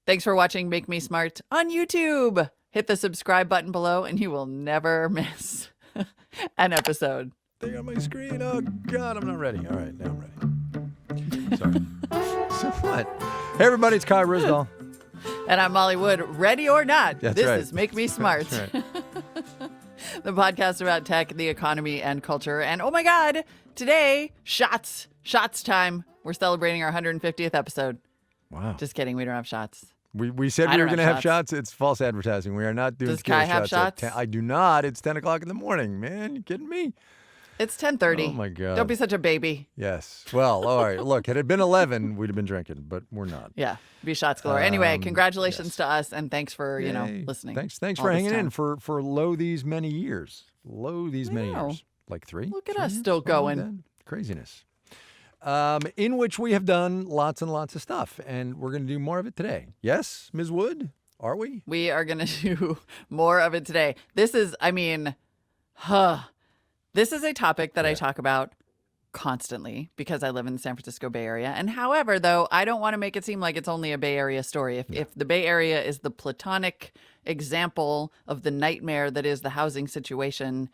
Thanks for watching Make Me Smart on YouTube. Hit the subscribe button below and you will never miss an episode. Thing on my screen. Oh, God, I'm not ready. All right, now I'm ready. Sorry. So what? Hey, everybody, it's Kai Ryssdal. And I'm Molly Wood. Ready or not, That's this right. is Make Me Smart. That's right. The podcast about tech, the economy, and culture. And oh my God, today, shots time. We're celebrating our 150th episode. Wow. Just kidding. We don't have shots. We said I we were don't going to have have shots. It's false advertising. We are not doing Does Kai tequila have shots. shots? I do not. It's 10 o'clock in the morning, man. You kidding me? It's 10:30. Oh, my God. Don't be such a baby. Yes. Well, all right. Look, had it been 11, we'd have been drinking, but we're not. Yeah, be shots galore. Anyway, congratulations yes. to us, and thanks for, Yay. listening. Thanks all for this hanging time. in for these many years. Many know. years. Like 3? Look at 3 us years? still Something like going. that. Craziness. In which we have done lots and lots of stuff, and we're going to do more of it today. Yes, Ms. Wood? Are we? We are going to do more of it today. This is, this is a topic that I talk about constantly because I live in the San Francisco Bay Area. And however, though, I don't want to make it seem like it's only a Bay Area story. If the Bay Area is the platonic example of the nightmare that is the housing situation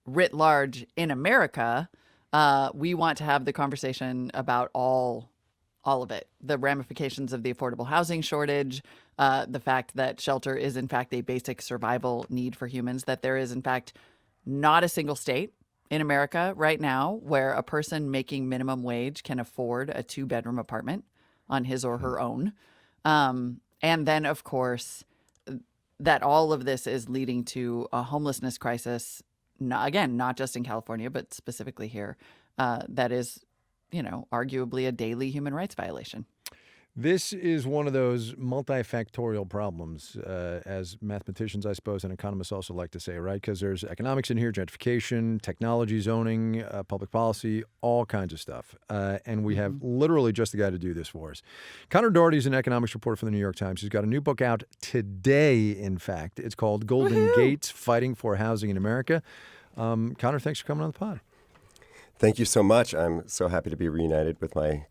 writ large in America, we want to have the conversation about all of it, the ramifications of the affordable housing shortage, the fact that shelter is in fact a basic survival need for humans, that there is in fact not a single state in America right now where a person making minimum wage can afford a 2-bedroom apartment on his or her own. And then, of course, that all of this is leading to a homelessness crisis, not just in California, but specifically here, that is, arguably a daily human rights violation. This is one of those multifactorial problems, as mathematicians, I suppose, and economists also like to say, right? Because there's economics in here, gentrification, technology, zoning, public policy, all kinds of stuff. And we have literally just the guy to do this for us. Conor Dougherty is an economics reporter for the New York Times. He's got a new book out today, in fact. It's called Golden Gates, Fighting for Housing in America. Conor, thanks for coming on the pod. Thank you so much. I'm so happy to be reunited with my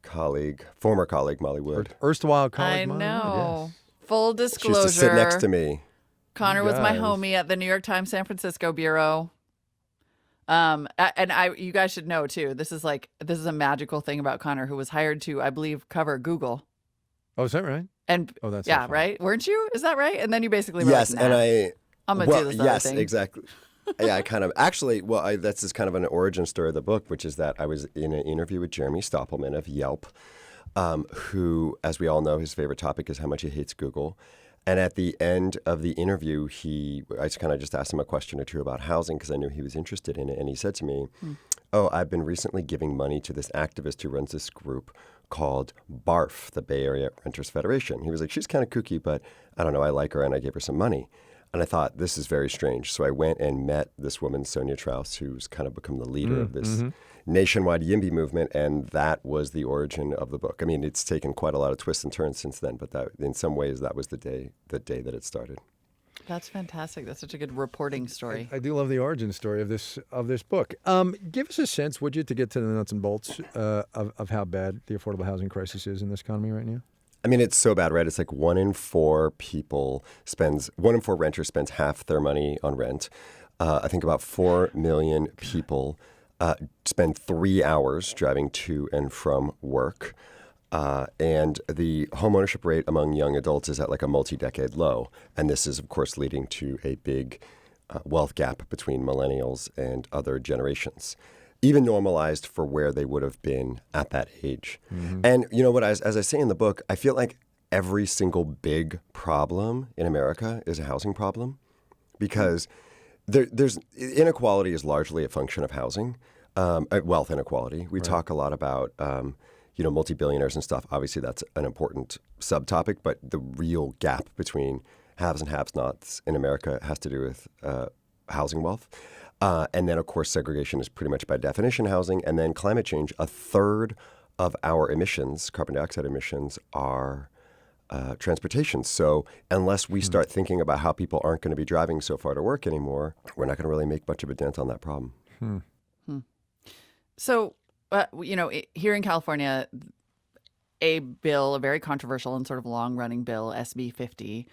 former colleague, Molly Wood. Erstwhile colleague. I Molly Wood, know. yes. Full She disclosure. used to sit next to me. Connor was my guys. homie at the New York Times San Francisco bureau. You guys should know too. This is a magical thing about Connor, who was hired to, I believe, cover Google. Oh, is that right? And Oh, that's so yeah, fun. right? Weren't you? Is that right? And then you basically were Yes, like, nah, and I'm gonna do this other yes, thing. exactly. Yeah, I kind of that's just kind of an origin story of the book, which is that I was in an interview with Jeremy Stoppelman of Yelp, who, as we all know, his favorite topic is how much he hates Google. And at the end of the interview, I just asked him a question or two about housing because I knew he was interested in it. And he said to me, "Oh, I've been recently giving money to this activist who runs this group called BARF, the Bay Area Renters Federation." He was like, "She's kind of kooky, but I don't know, I like her," and I gave her some money. And I thought, this is very strange. So I went and met this woman, Sonia Traus, who's kind of become the leader of this nationwide YIMBY movement. And that was the origin of the book. I mean, it's taken quite a lot of twists and turns since then. But that, in some ways, that was the day that it started. That's fantastic. That's such a good reporting story. I do love the origin story of this book. Give us a sense, would you, to get to the nuts and bolts of how bad the affordable housing crisis is in this economy right now? I mean, it's so bad, right? It's like 1 in 4 renters spends half their money on rent. I think about 4 million people spend 3 hours driving to and from work. And the homeownership rate among young adults is at like a multi-decade low. And this is, of course, leading to a big wealth gap between millennials and other generations, even normalized for where they would have been at that age. And you know what, as I say in the book, I feel like every single big problem in America is a housing problem because there's inequality is largely a function of housing, wealth inequality. We talk a lot about multi-billionaires and stuff. Obviously, that's an important subtopic, but the real gap between haves and have-nots in America has to do with housing wealth. And then, of course, segregation is pretty much by definition housing. And then climate change, a third of our emissions, carbon dioxide emissions, are transportation. So unless we start thinking about how people aren't going to be driving so far to work anymore, we're not going to really make much of a dent on that problem. So, here in California, a bill, a very controversial and sort of long-running bill, SB 50,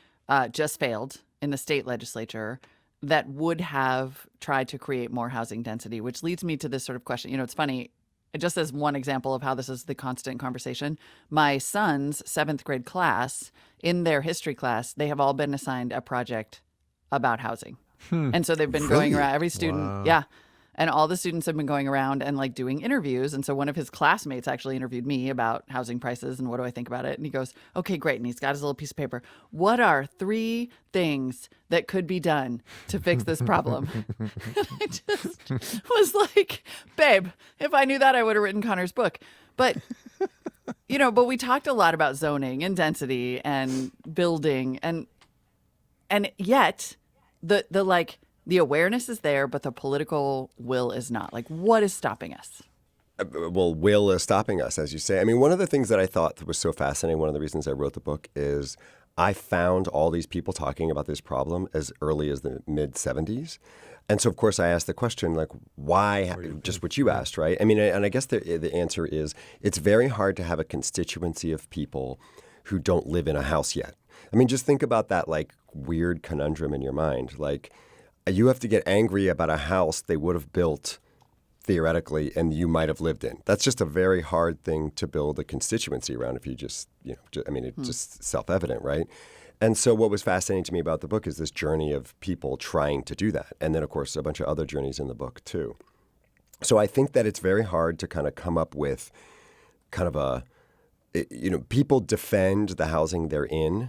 just failed in the state legislature that would have tried to create more housing density, which leads me to this sort of question. It's funny, just as one example of how this is the constant conversation, my son's 7th grade class, in their history class, they have all been assigned a project about housing. And so they've been going around, every student, yeah. And all the students have been going around and like doing interviews. And so one of his classmates actually interviewed me about housing prices and what do I think about it. And he goes, okay, great. And he's got his little piece of paper. What are 3 things that could be done to fix this problem? I just was like, babe, if I knew that, I would have written Connor's book. But, but we talked a lot about zoning and density and building and yet the awareness is there, but the political will is not. Like, what is stopping us? Well, will is stopping us, as you say. I mean, one of the things that I thought was so fascinating, one of the reasons I wrote the book is I found all these people talking about this problem as early as the mid-'70s. And so, of course, I asked the question, like, why, just what you asked, right? I mean, and I guess the answer is it's very hard to have a constituency of people who don't live in a house yet. I mean, just think about that, like, weird conundrum in your mind. Like, you have to get angry about a house they would have built theoretically and you might have lived in. That's just a very hard thing to build a constituency around if you just, it's just self-evident, right? And so what was fascinating to me about the book is this journey of people trying to do that. And then, of course, a bunch of other journeys in the book, too. So I think that it's very hard to kind of come up with kind of people defend the housing they're in.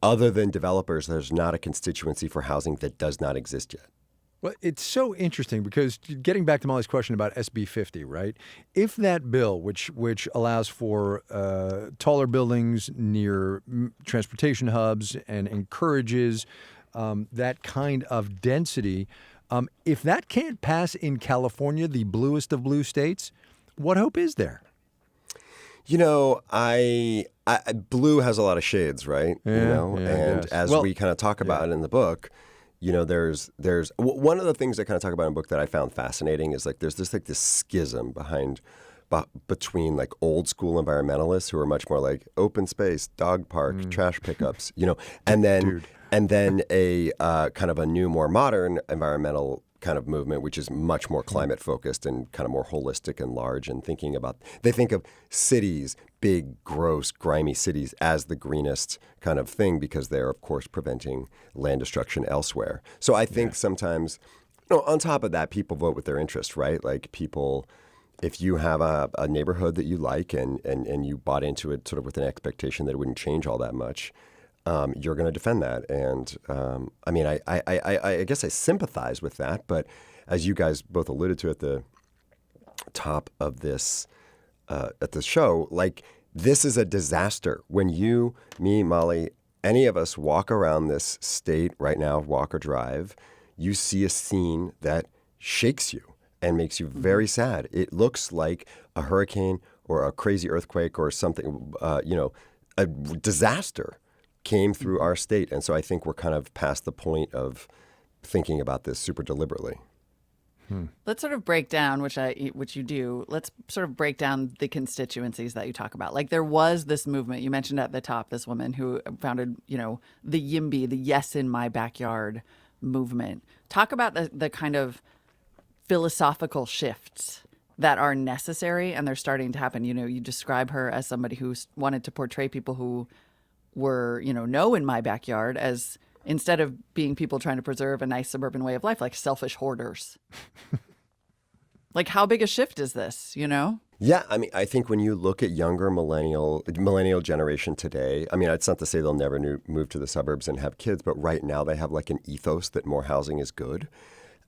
Other than developers, there's not a constituency for housing that does not exist yet. Well, it's so interesting because getting back to Molly's question about SB 50, right? If that bill, which allows for taller buildings near transportation hubs and encourages that kind of density, if that can't pass in California, the bluest of blue states, what hope is there? Blue has a lot of shades, right? As we kind of talk about in the book, there's one of the things I kind of talk about in the book that I found fascinating is like there's this schism between like old school environmentalists who are much more like open space, dog park, trash pickups, and then a kind of a new, more modern environmental kind of movement, which is much more climate focused and kind of more holistic and large and they think of cities, big, gross, grimy cities as the greenest kind of thing because they're, of course, preventing land destruction elsewhere. So I think sometimes, on top of that, people vote with their interest, right? Like people, if you have a neighborhood that you like and you bought into it sort of with an expectation that it wouldn't change all that much, you're going to defend that. And I guess I sympathize with that. But as you guys both alluded to at the top of this, at the show, like this is a disaster. When you, me, Molly, any of us walk around this state right now, walk or drive, you see a scene that shakes you and makes you very sad. It looks like a hurricane or a crazy earthquake or something, a disaster came through our state. And so I think we're kind of past the point of thinking about this super deliberately. Let's sort of break down, which you do. Let's sort of break down the constituencies that you talk about. Like there was this movement you mentioned at the top, this woman who founded, the YIMBY, the Yes in My Backyard movement. Talk about the kind of philosophical shifts that are necessary and they're starting to happen. You describe her as somebody who wanted to portray people who were, no in my backyard as instead of being people trying to preserve a nice suburban way of life, like selfish hoarders. Like how big a shift is this, Yeah, I mean, I think when you look at younger millennial generation today, I mean, it's not to say they'll never move to the suburbs and have kids, but right now they have like an ethos that more housing is good.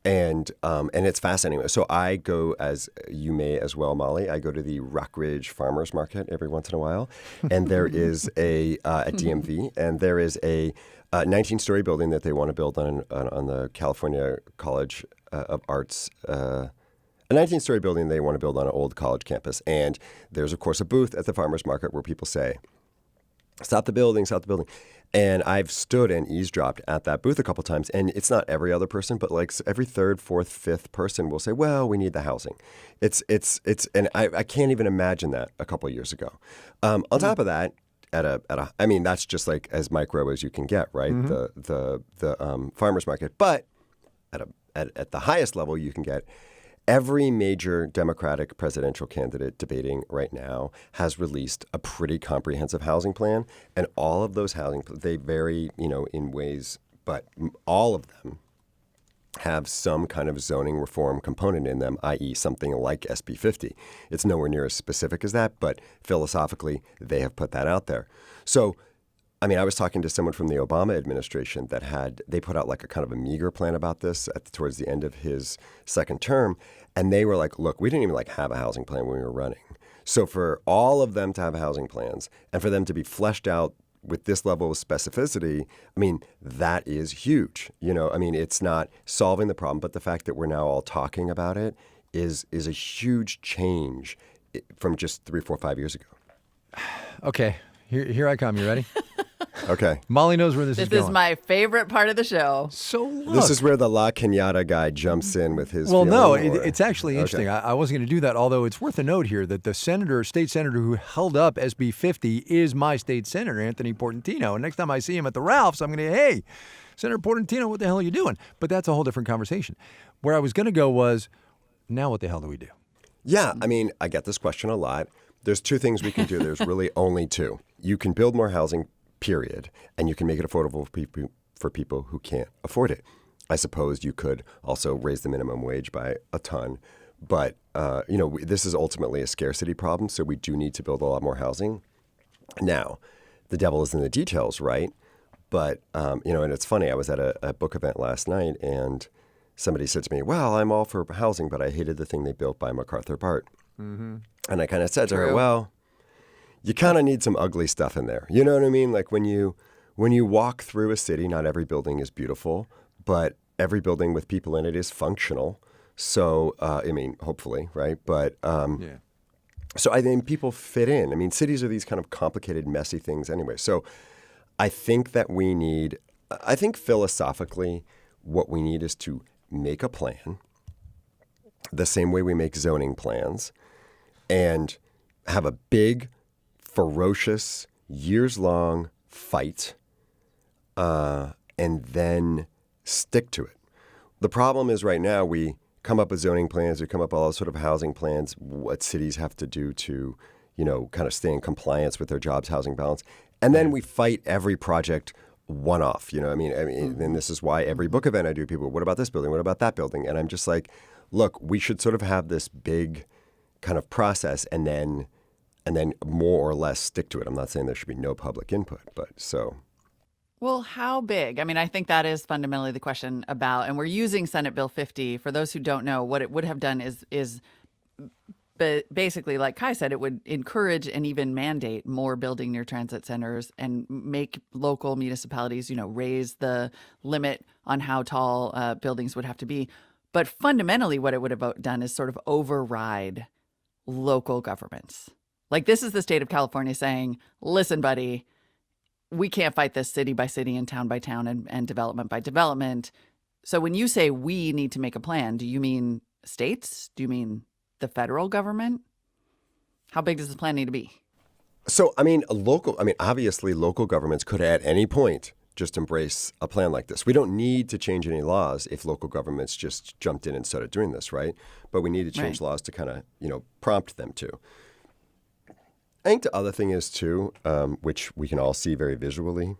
And it's fascinating. So I go, as you may as well, Molly, I go to the Rockridge Farmers Market every once in a while. And there is at DMV, and there is a 19-story building that they want to build on the California College of Arts. A 19-story building they want to build on an old college campus. And there's, of course, a booth at the farmers market where people say, stop the building, stop the building. And I've stood and eavesdropped at that booth a couple times, and it's not every other person, but like every third, fourth, fifth person will say, "Well, we need the housing." And I can't even imagine that a couple of years ago. On top of that, I mean, that's just like as micro as you can get, right? The farmers market, but at the highest level you can get. Every major Democratic presidential candidate debating right now has released a pretty comprehensive housing plan, and all of those they vary, in ways, but all of them have some kind of zoning reform component in them, i.e. something like SB 50. It's nowhere near as specific as that, but philosophically, they have put that out there. So, I mean, I was talking to someone from the Obama administration they put out like a kind of a meager plan about this towards the end of his second term. And they were like, look, we didn't even have a housing plan when we were running. So for all of them to have housing plans and for them to be fleshed out with this level of specificity, I mean, that is huge. I mean, it's not solving the problem, but the fact that we're now all talking about it is a huge change from just 3, 4, 5 years ago. Okay, here I come. You ready? Okay. Molly knows where this is going. This is my favorite part of the show. So look. This is where the La Cañada guy jumps in with his Well, no, feeling, it's actually interesting. Okay. I wasn't going to do that, although it's worth a note here that the state senator who held up SB 50 is my state senator, Anthony Portantino. And next time I see him at the Ralphs, I'm going to hey, Senator Portantino, what the hell are you doing? But that's a whole different conversation. Where I was going to go was, now what the hell do we do? Yeah, I mean, I get this question a lot. There's two things we can do. There's really only two. You can build more housing, period, and you can make it affordable for people who can't afford it. I suppose you could also raise the minimum wage by a ton, but this is ultimately a scarcity problem, so we do need to build a lot more housing. Now, the devil is in the details, right? But and it's funny. I was at a book event last night, and somebody said to me, "Well, I'm all for housing, but I hated the thing they built by MacArthur Park." Mm-hmm. And I kind of said to her, "Well, you kind of need some ugly stuff in there. You know what I mean? Like when you walk through a city, not every building is beautiful, but every building with people in it is functional. So, I mean, hopefully, right? But so I think people fit in. I mean, cities are these kind of complicated, messy things anyway. So I think that I think philosophically, what we need is to make a plan the same way we make zoning plans and have a big, ferocious, years-long fight, and then stick to it. The problem is right now we come up with zoning plans, we come up with all sort of housing plans, what cities have to do to, kind of stay in compliance with their jobs housing balance, and then we fight every project one-off. I mean, and this is why every book event I do, people, what about this building? What about that building? And I'm just like, look, we should sort of have this big kind of process and then more or less stick to it. I'm not saying there should be no public input, but so. Well, how big? I mean, I think that is fundamentally the question about, and we're using Senate Bill 50. For those who don't know, what it would have done is basically, like Kai said, it would encourage and even mandate more building near transit centers and make local municipalities, raise the limit on how tall buildings would have to be. But fundamentally, what it would have done is sort of override local governments. Like, this is the state of California saying, listen, buddy, we can't fight this city by city and town by town and development by development. So when you say we need to make a plan, do you mean states? Do you mean the federal government? How big does this plan need to be? So, obviously local governments could at any point just embrace a plan like this. We don't need to change any laws if local governments just jumped in and started doing this, right? But we need to change laws to kind of, prompt them to. I think the other thing is, too, which we can all see very visually,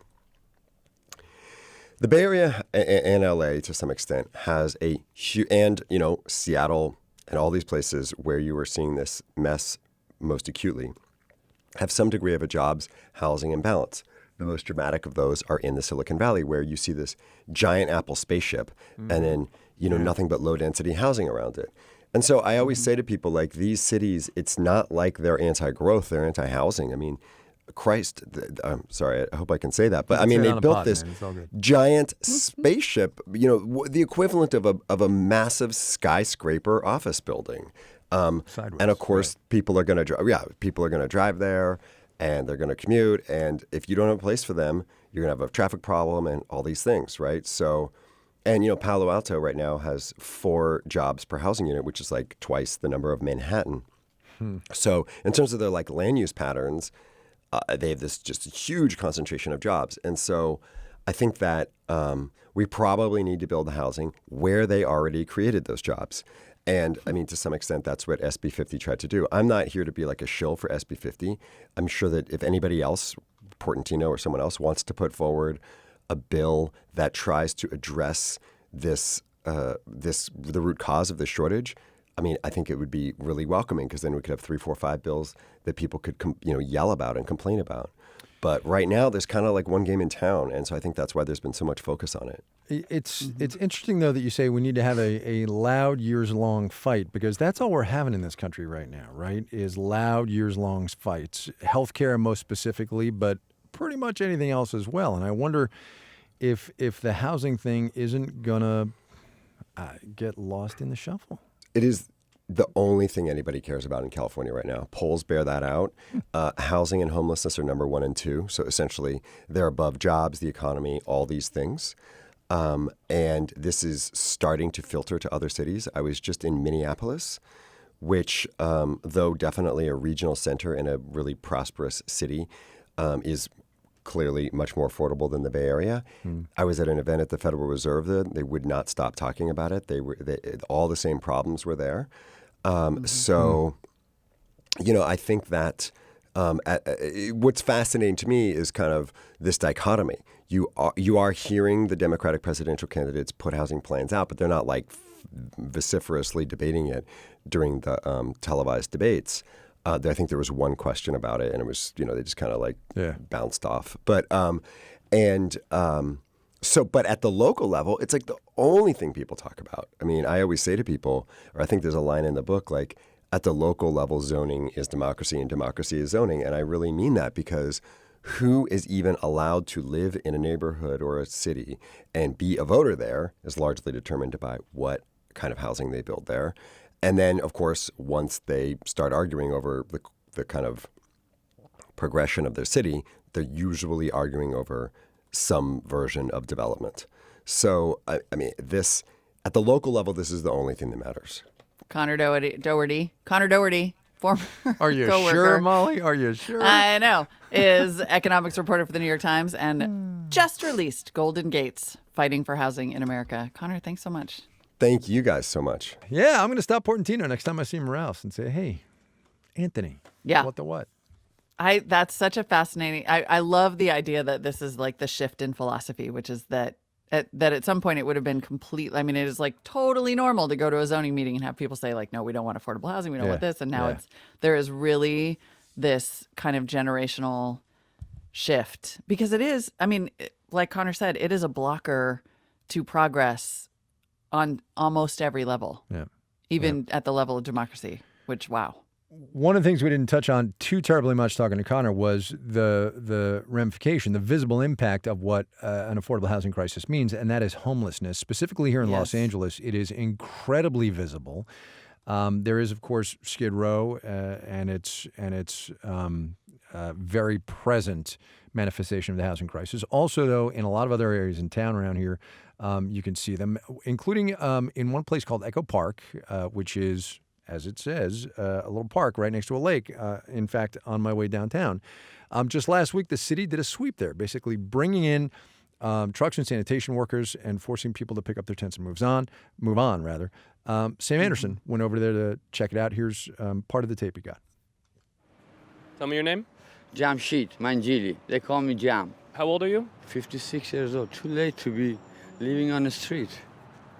the Bay Area and LA, to some extent, has a huge, and, Seattle and all these places where you are seeing this mess most acutely, have some degree of a jobs, housing imbalance. The most dramatic of those are in the Silicon Valley, where you see this giant Apple spaceship and then, nothing but low-density housing around it. And so I always say to people, like, these cities, it's not like they're anti-growth, they're anti-housing. I mean, Christ, I'm sorry, I hope I can say that. But I mean, they built this giant spaceship, the equivalent of a massive skyscraper office building. Sideways, and of course, people are going to drive there and they're going to commute. And if you don't have a place for them, you're going to have a traffic problem and all these things, right? So, and, Palo Alto right now has 4 jobs per housing unit, which is like twice the number of Manhattan. So in terms of their like land use patterns, they have this just huge concentration of jobs. And so I think that we probably need to build the housing where they already created those jobs. And I mean, to some extent, that's what SB 50 tried to do. I'm not here to be like a shill for SB 50. I'm sure that if anybody else, Portantino or someone else, wants to put forward a bill that tries to address the root cause of this shortage, I mean, I think it would be really welcoming, because then we could have 3, 4, 5 bills that people could yell about and complain about. But right now, there's kind of like one game in town, and so I think that's why there's been so much focus on it. It's interesting, though, that you say we need to have a loud, years-long fight, because that's all we're having in this country right now, right, is loud, years-long fights. Healthcare most specifically, but pretty much anything else as well. And I wonder if the housing thing isn't going to get lost in the shuffle. It is the only thing anybody cares about in California right now. Polls bear that out. Housing and homelessness are number 1 and 2. So essentially, they're above jobs, the economy, all these things. And this is starting to filter to other cities. I was just in Minneapolis, which, though definitely a regional center in a really prosperous city, is clearly much more affordable than the Bay Area. I was at an event at the Federal Reserve there. They would not stop talking about it. All the same problems were there. So, I think that what's fascinating to me is kind of this dichotomy. You are hearing the Democratic presidential candidates put housing plans out, but they're not like vociferously debating it during the televised debates. I think there was one question about it, and it was, they just kind of like bounced off. But but at the local level, it's like the only thing people talk about. I mean, I always say to people, or I think there's a line in the book, like, at the local level, zoning is democracy and democracy is zoning. And I really mean that, because who is even allowed to live in a neighborhood or a city and be a voter there is largely determined by what kind of housing they build there. And then, of course, once they start arguing over the kind of progression of their city, they're usually arguing over some version of development. So, I mean, at the local level, this is the only thing that matters. Conor Dougherty, former Are you coworker, sure, Molly? Are you sure? I know, is economics reporter for the New York Times and just released Golden Gates, Fighting for Housing in America. Conor, thanks so much. Thank you guys so much. Yeah, I'm going to stop Portantino next time I see him around and say, hey, Anthony, what the what? That's such a fascinating, I love the idea that this is like the shift in philosophy, which is that at some point it would have been completely, I mean, it is like totally normal to go to a zoning meeting and have people say like, no, we don't want affordable housing, we don't want this. And now there is really this kind of generational shift, because it is, I mean, like Conor said, it is a blocker to progress on almost every level, even at the level of democracy, which, wow. One of the things we didn't touch on too terribly much talking to Conor was the ramification, the visible impact of what an affordable housing crisis means, and that is homelessness. Specifically here in Los Angeles, it is incredibly visible. There is, of course, Skid Row and its very present manifestation of the housing crisis. Also, though, in a lot of other areas in town around here, you can see them, including in one place called Echo Park, which is, as it says, a little park right next to a lake. In fact, on my way downtown. Just last week, the city did a sweep there, basically bringing in trucks and sanitation workers and forcing people to pick up their tents and move on. Sam Anderson went over there to check it out. Here's part of the tape he got. Tell me your name. Jamshid Manjili. They call me Jam. How old are you? 56 years old. Too late to be living on the street.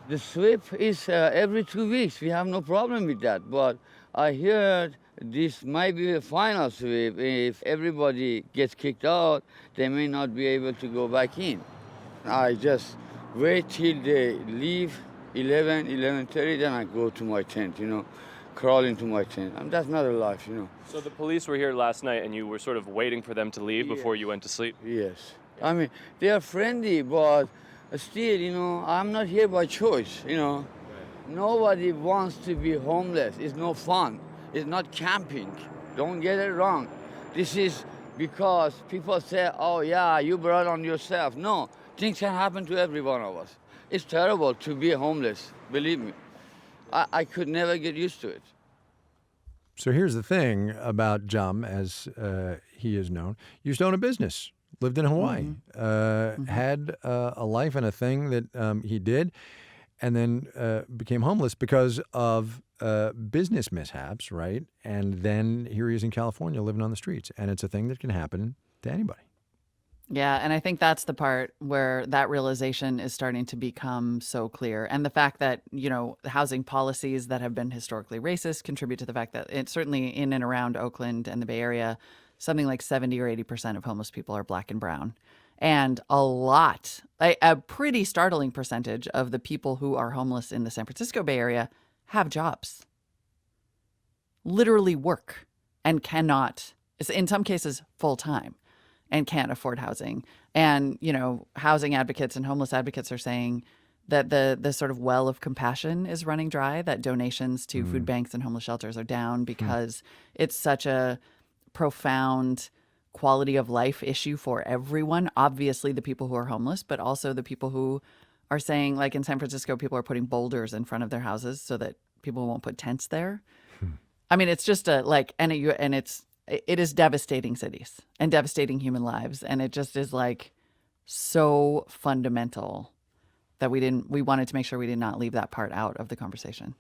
The sweep is every 2 weeks. We have no problem with that. But I heard this might be the final sweep. If everybody gets kicked out, they may not be able to go back in. I just wait till they leave 11:30, then I go to my tent, crawl into my tent. That's not a life, So the police were here last night and you were sort of waiting for them to leave before you went to sleep? Yes. I mean, they are friendly, but still, I'm not here by choice, Right. Nobody wants to be homeless. It's no fun. It's not camping. Don't get it wrong. This is because people say, oh yeah, you brought on yourself. No, things can happen to every one of us. It's terrible to be homeless, believe me. I could never get used to it. So here's the thing about Jam, as he is known. Used to own a business, lived in Hawaii, had a life and a thing that he did, and then became homeless because of business mishaps, right? And then here he is in California living on the streets. And it's a thing that can happen to anybody. Yeah, and I think that's the part where that realization is starting to become so clear. And the fact that, housing policies that have been historically racist contribute to the fact that it's certainly in and around Oakland and the Bay Area, something like 70 or 80% of homeless people are Black and brown. And a pretty startling percentage of the people who are homeless in the San Francisco Bay Area have jobs, literally work, and cannot, in some cases, full time, and can't afford housing. And, housing advocates and homeless advocates are saying that the sort of well of compassion is running dry, that donations to food banks and homeless shelters are down because it's such a profound quality of life issue for everyone. Obviously, the people who are homeless, but also the people who are saying, like in San Francisco, people are putting boulders in front of their houses so that people won't put tents there. I mean, it's just it is devastating cities and devastating human lives. And it just is like so fundamental that we wanted to make sure we did not leave that part out of the conversation.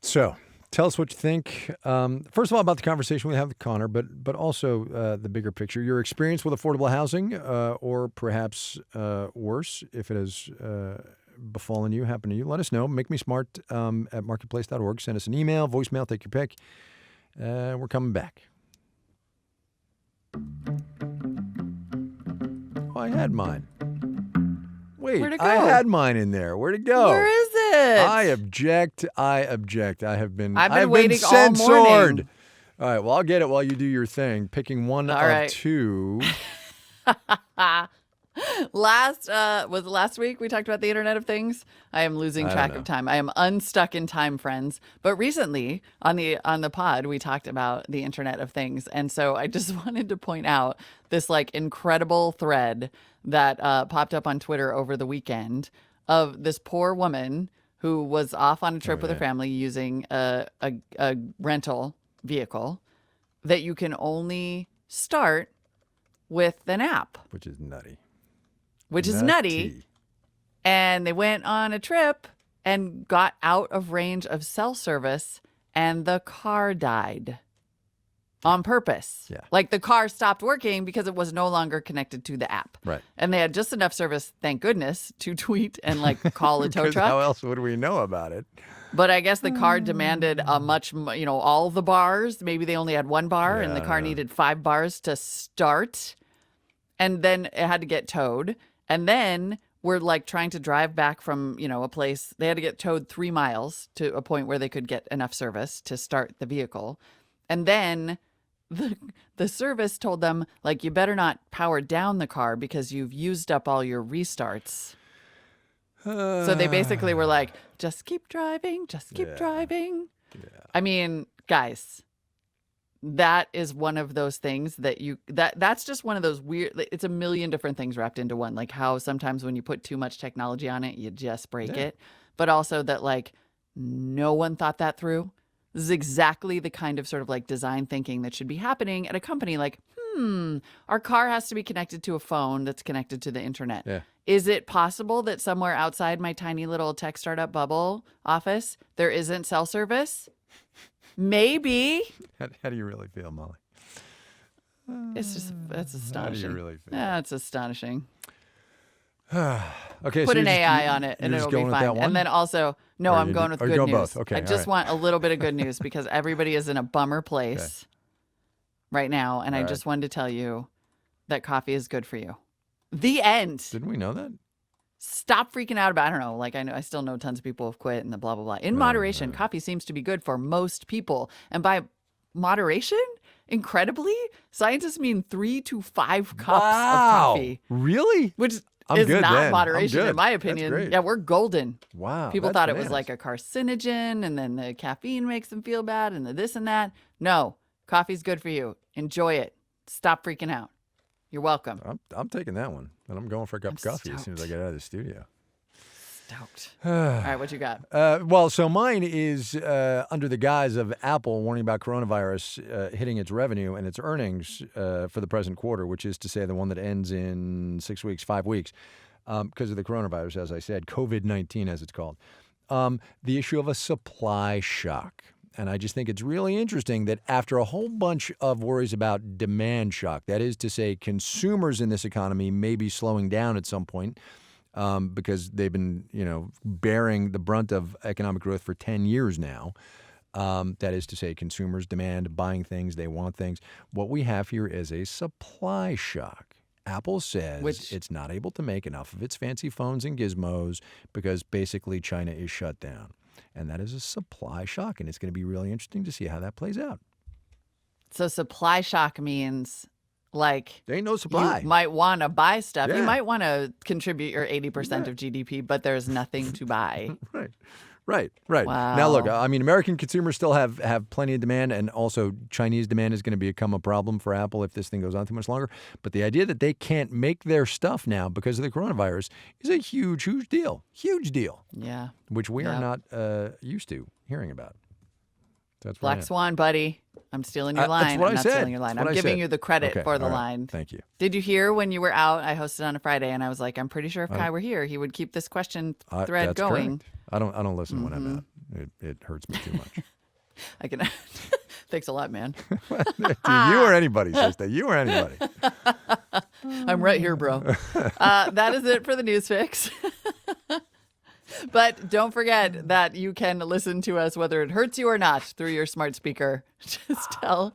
So tell us what you think. First of all, about the conversation we have with Conor, but also the bigger picture, your experience with affordable housing, or perhaps worse, if it has befallen you, happened to you. Let us know. Make me smart at marketplace.org. Send us an email, voicemail, take your pick. We're coming back. Oh, I had mine. Wait, Where'd it go? I had mine in there. Where'd it go? Where is it? I object. I have been waiting all censored. morning. All right, well, I'll get it while you do your thing. Picking one All of right. two. Last week we talked about the Internet of Things. I am losing track of time. I am unstuck in time, friends. But recently on the pod we talked about the Internet of Things, and so I just wanted to point out this like incredible thread that popped up on Twitter over the weekend of this poor woman who was off on a trip with her family using a rental vehicle that you can only start with an app. Which is nutty. Which is nutty. And they went on a trip and got out of range of cell service, and the car died on purpose. Yeah. Like the car stopped working because it was no longer connected to the app. Right. And they had just enough service, thank goodness, to tweet and like call a tow 'Cause truck. how else would we know about it? But I guess the car demanded all the bars. Maybe they only had one bar, and the car needed 5 bars to start. And then it had to get towed. And then we're like trying to drive back from, a place. They had to get towed 3 miles to a point where they could get enough service to start the vehicle. And then the service told them, like, you better not power down the car because you've used up all your restarts. So they basically were like, just keep driving, just keep driving. Yeah. I mean, guys, that is one of those things that's just one of those weird, it's a million different things wrapped into one. Like how sometimes when you put too much technology on it, you just break it. But also that like no one thought that through. This is exactly the kind of sort of like design thinking that should be happening at a company. Like, our car has to be connected to a phone that's connected to the internet. Yeah. Is it possible that somewhere outside my tiny little tech startup bubble office, there isn't cell service? Maybe. How do you really feel, Molly? It's astonishing. How do you really feel? Yeah, it's astonishing. Okay, Put an AI on it and it'll be fine. And then also, no, I'm going with good news. Both. Okay, I just want a little bit of good news because everybody is in a bummer place right now. And I just wanted to tell you that coffee is good for you. The end. Didn't we know that? Stop freaking out about, I don't know, like I still know tons of people have quit and the blah, blah, blah. In moderation, coffee seems to be good for most people. And by moderation, incredibly, scientists mean 3 to 5 cups of coffee. Really? Which I'm is good not then. moderation I'm good. in my That's opinion. great. Yeah, we're golden. Wow. People that's thought it bananas. was like a carcinogen and then the caffeine makes them feel bad and the this and that. No, coffee's good for you. Enjoy it. Stop freaking out. You're welcome. I'm taking that one, and I'm going for a cup of coffee as soon as I get out of the studio. Stoked. All right, what you got? Well, so mine is under the guise of Apple warning about coronavirus hitting its revenue and its earnings for the present quarter, which is to say the one that ends in 6 weeks, 5 weeks, because of the coronavirus, as I said, COVID-19 as it's called. The issue of a supply shock. And I just think it's really interesting that after a whole bunch of worries about demand shock, that is to say consumers in this economy may be slowing down at some point, because they've been, bearing the brunt of economic growth for 10 years now. That is to say, consumers demand buying things, they want things. What we have here is a supply shock. Apple says it's not able to make enough of its fancy phones and gizmos because basically China is shut down. And that is a supply shock, and it's going to be really interesting to see how that plays out. So supply shock means... Like, there ain't no supply. You might want to buy stuff. Yeah. You might want to contribute your 80% of GDP, but there's nothing to buy. Right. Wow. Now, look, I mean, American consumers still have plenty of demand, and also Chinese demand is going to become a problem for Apple if this thing goes on too much longer. But the idea that they can't make their stuff now because of the coronavirus is a huge deal. Huge deal. Yeah. Which we are not used to hearing about. That's Black Swan, buddy. I'm stealing your line. That's what I'm I not said. stealing your line. That's what I'm I giving said. you the credit for the line. Thank you. Did you hear when you were out? I hosted on a Friday, and I was like, I'm pretty sure if Kai were here, he would keep this question thread that's going. Correct. I don't listen when I'm out. It hurts me too much. I can. Thanks a lot, man. You or anybody, sister. You or anybody. I'm right here, bro. That is it for the news fix. But don't forget that you can listen to us whether it hurts you or not through your smart speaker. Just tell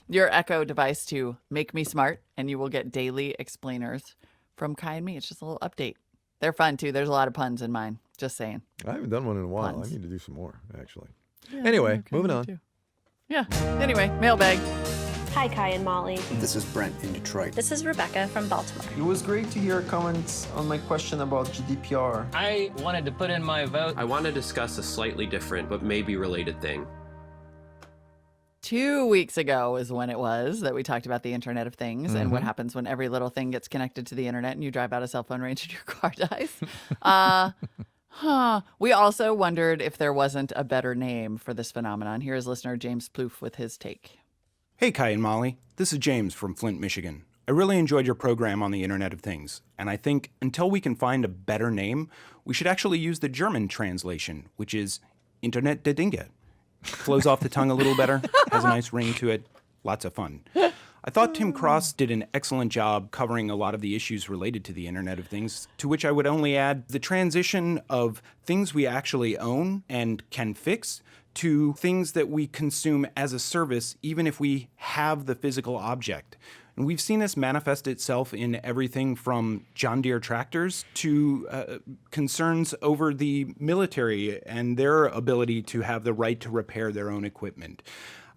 your Echo device to make me smart, and you will get daily explainers from Kai and me. It's just a little update. They're fun, too. There's a lot of puns in mine. Just saying. I haven't done one in a while. Puns. I need to do some more, actually. Yeah, anyway, okay, moving on. too. Yeah. Anyway, mailbag. Hi, Kai and Molly. This is Brent in Detroit. This is Rebecca from Baltimore. It was great to hear comments on my question about GDPR. I wanted to put in my vote. I want to discuss a slightly different but maybe related thing. 2 weeks ago is when it was that we talked about the Internet of Things and what happens when every little thing gets connected to the internet and you drive out of cell phone range and your car dies. We also wondered if there wasn't a better name for this phenomenon. Here is listener James Plouffe with his take. Hey, Kai and Molly. This is James from Flint, Michigan. I really enjoyed your program on the Internet of Things, and I think until we can find a better name, we should actually use the German translation, which is Internet der Dinge. Flows off the tongue a little better, has a nice ring to it, lots of fun. I thought Tim Cross did an excellent job covering a lot of the issues related to the Internet of Things, to which I would only add the transition of things we actually own and can fix to things that we consume as a service, even if we have the physical object. And we've seen this manifest itself in everything from John Deere tractors to concerns over the military and their ability to have the right to repair their own equipment.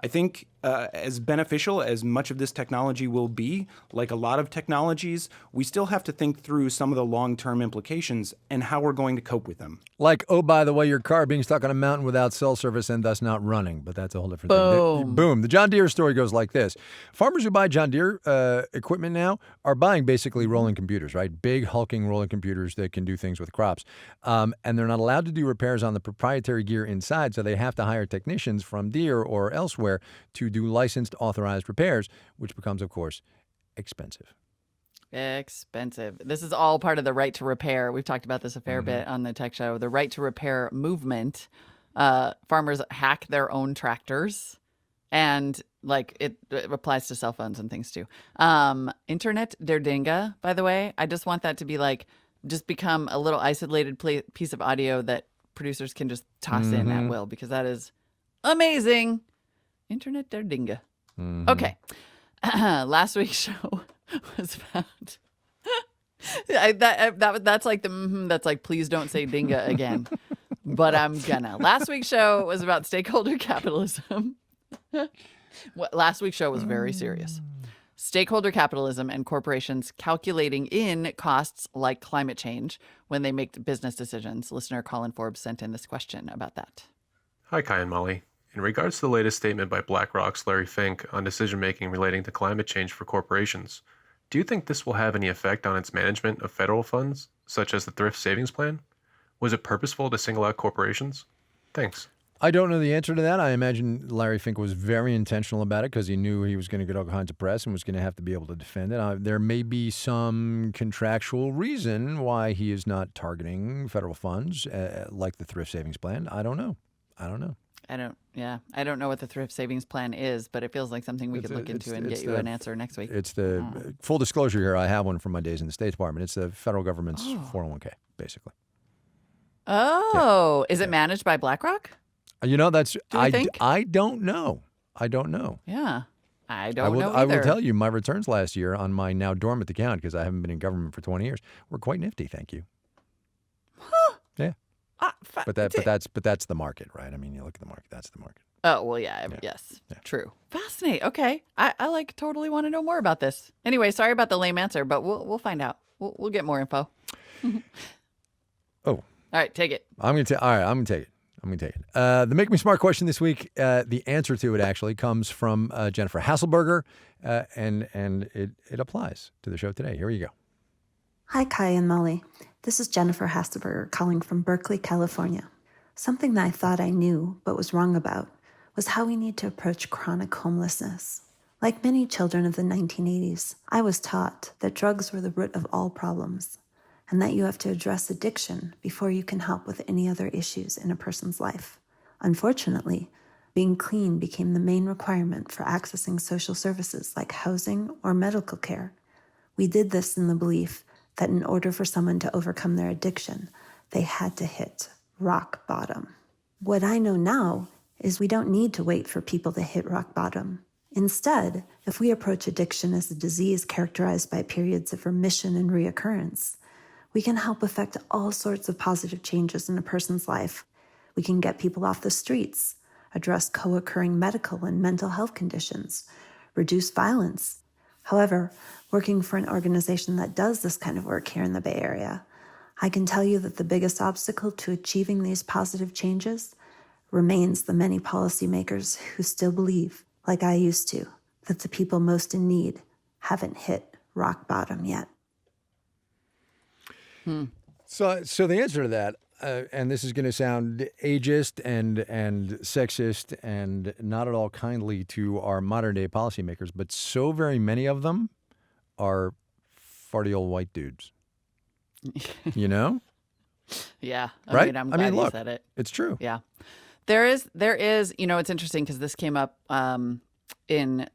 I think as beneficial as much of this technology will be, like a lot of technologies, we still have to think through some of the long-term implications and how we're going to cope with them. Like, oh, by the way, your car being stuck on a mountain without cell service and thus not running. But that's a whole different thing. Boom. The John Deere story goes like this. Farmers who buy John Deere equipment now are buying basically rolling computers, right? Big, hulking rolling computers that can do things with crops. And they're not allowed to do repairs on the proprietary gear inside, so they have to hire technicians from Deere or elsewhere to do licensed, authorized repairs, which becomes, of course, expensive. Expensive. This is all part of the right to repair. We've talked about this a fair bit on the tech show. The right to repair movement. Farmers hack their own tractors, and like it applies to cell phones and things too. Internet der Dinge, by the way, I just want that to be like just become a little isolated piece of audio that producers can just toss in at will, because that is amazing. Internet der Dinge. Okay. Last week's show was about that's like that's like, please don't say Dinge again. But I'm gonna. Last week's show was about stakeholder capitalism. Last week's show was very serious. Stakeholder capitalism and corporations calculating in costs like climate change when they make business decisions. Listener Colin Forbes sent in this question about that. Hi, Kai and Molly. In regards to the latest statement by BlackRock's Larry Fink on decision-making relating to climate change for corporations, do you think this will have any effect on its management of federal funds, such as the Thrift Savings Plan? Was it purposeful to single out corporations? Thanks. I don't know the answer to that. I imagine Larry Fink was very intentional about it because he knew he was going to get all kinds of press and was going to have to be able to defend it. There may be some contractual reason why he is not targeting federal funds like the Thrift Savings Plan. I don't know. I don't know what the Thrift Savings Plan is, but it feels like something we could look into and get you an answer next week. It's the full disclosure here. I have one from my days in the State Department. It's the federal government's 401k, basically. Oh, is it managed by BlackRock? You know, that's think? I don't know. I don't know. Yeah, I don't know either. I will tell you, my returns last year on my now dormant account, because I haven't been in government for 20 years, were quite nifty. Thank you. Huh? Yeah. But that's the market, right? I mean, you look at the market. That's the market. Oh well, yes, true. Fascinating. Okay, I like totally want to know more about this. Anyway, sorry about the lame answer, but we'll find out. We'll get more info. Oh. All right, take it. I'm gonna take it. The Make Me Smart question this week, the answer to it actually comes from Jennifer Hasselberger, and it applies to the show today. Here you go. Hi, Kai and Molly. This is Jennifer Hasselberger calling from Berkeley, California. Something that I thought I knew but was wrong about was how we need to approach chronic homelessness. Like many children of the 1980s, I was taught that drugs were the root of all problems, and that you have to address addiction before you can help with any other issues in a person's life. Unfortunately, being clean became the main requirement for accessing social services like housing or medical care. We did this in the belief that in order for someone to overcome their addiction, they had to hit rock bottom. What I know now is we don't need to wait for people to hit rock bottom. Instead, if we approach addiction as a disease characterized by periods of remission and reoccurrence, we can help affect all sorts of positive changes in a person's life. We can get people off the streets, address co-occurring medical and mental health conditions, reduce violence. However, working for an organization that does this kind of work here in the Bay Area, I can tell you that the biggest obstacle to achieving these positive changes remains the many policymakers who still believe, like I used to, that the people most in need haven't hit rock bottom yet. So the answer to that, and this is going to sound ageist and sexist and not at all kindly to our modern day policymakers, but so very many of them are farty old white dudes. You know? Yeah. Right? I'm glad you said it. It's true. Yeah. There is, it's interesting because this came up in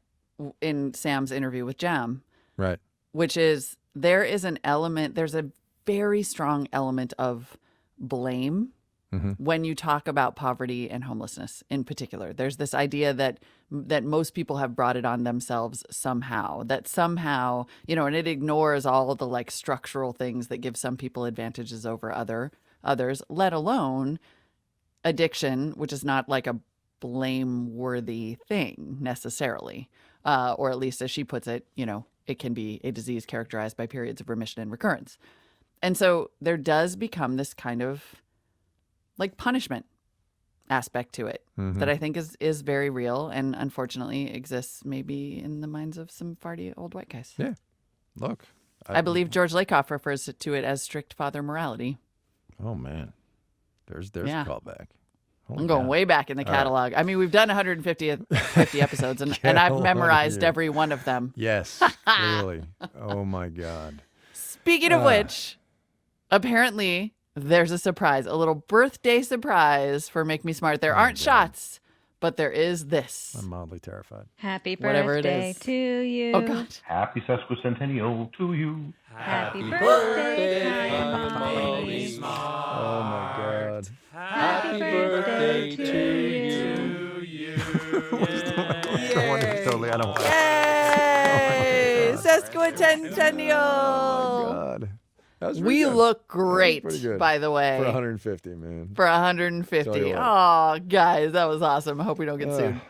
Sam's interview with Jam. Right. Which is, there's a very strong element of blame when you talk about poverty and homelessness in particular. There's this idea that most people have brought it on themselves somehow, and it ignores all of the like structural things that give some people advantages over others, let alone addiction, which is not like a blameworthy thing necessarily, or at least as she puts it, it can be a disease characterized by periods of remission and recurrence. And so there does become this kind of like punishment aspect to it that I think is very real and unfortunately exists maybe in the minds of some farty old white guys. Yeah. Look. I believe George Lakoff refers to it as strict father morality. Oh, man. There's a callback. I'm going way back in the catalog. Right. I mean, we've done 150 episodes, and I've memorized every one of them. Yes, really. Oh, my God. Speaking of which, apparently there's a surprise, a little birthday surprise for Make Me Smart. There aren't shots, but there is this. I'm mildly terrified. Happy Whatever birthday it is. to you. Oh, God. Happy sesquicentennial to you. Happy birthday, Make Me Smart. Oh, my God. Happy birthday to you. Totally, I don't want Yay! Sesquicentennial. Oh, my God. We look great, by the way. For 150, man. For 150. Oh, guys, that was awesome. I hope we don't get sued.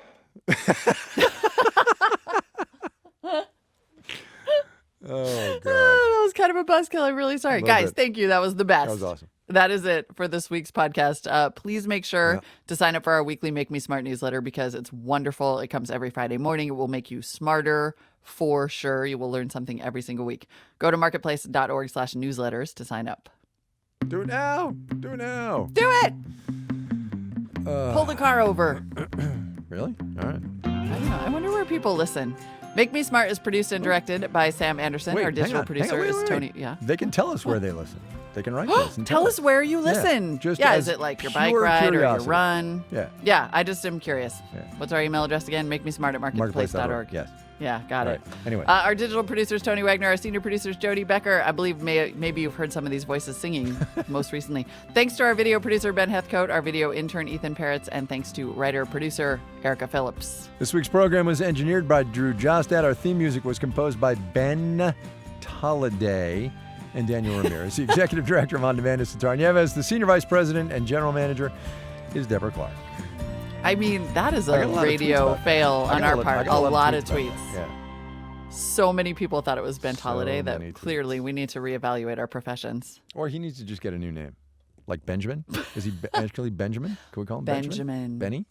Oh, God. That was kind of a buzzkill. I'm really sorry. Guys, thank you. That was the best. That was awesome. That is it for this week's podcast. Please make sure to sign up for our weekly Make Me Smart newsletter because it's wonderful. It comes every Friday morning. It will make you smarter for sure. You will learn something every single week. Go to marketplace.org/newsletters to sign up. Do it now. Do it now. Do it. Pull the car over. Really? All right. I don't know. I wonder where people listen. Make Me Smart is produced and directed by Sam Anderson. Wait, Our digital hang on, producer wait, is wait. Tony. Yeah. They can tell us where they listen. They can write this and Tell us where you Yeah, listen. just Yeah, as is it like your bike pure ride or your curiosity. run? Yeah. Yeah, I just am curious. Yeah. What's our email address again? Make me smart at marketplace.org. Yes. Yeah, got it. Right. Anyway. Our digital producer is Tony Wagner. Our senior producer is Jody Becker. I believe maybe you've heard some of these voices singing most recently. Thanks to our video producer, Ben Heathcote, our video intern, Ethan Peretz, and thanks to writer-producer, Erica Phillips. This week's program was engineered by Drew Jostad. Our theme music was composed by Ben Tolliday and Daniel Ramirez. The executive director of On Demand is Sitar Nieves. The senior vice president and general manager is Deborah Clark. I mean, that is I got a a lot of tweets radio about that. fail I on got our a part. lot A of lot of tweets tweets. about that. So many people thought it was Ben So Tolliday many that tweets. clearly we need to reevaluate our professions. Or he needs to just get a new name. Like Benjamin? Is he actually Benjamin? Can we call him Benjamin? Benjamin. Benny?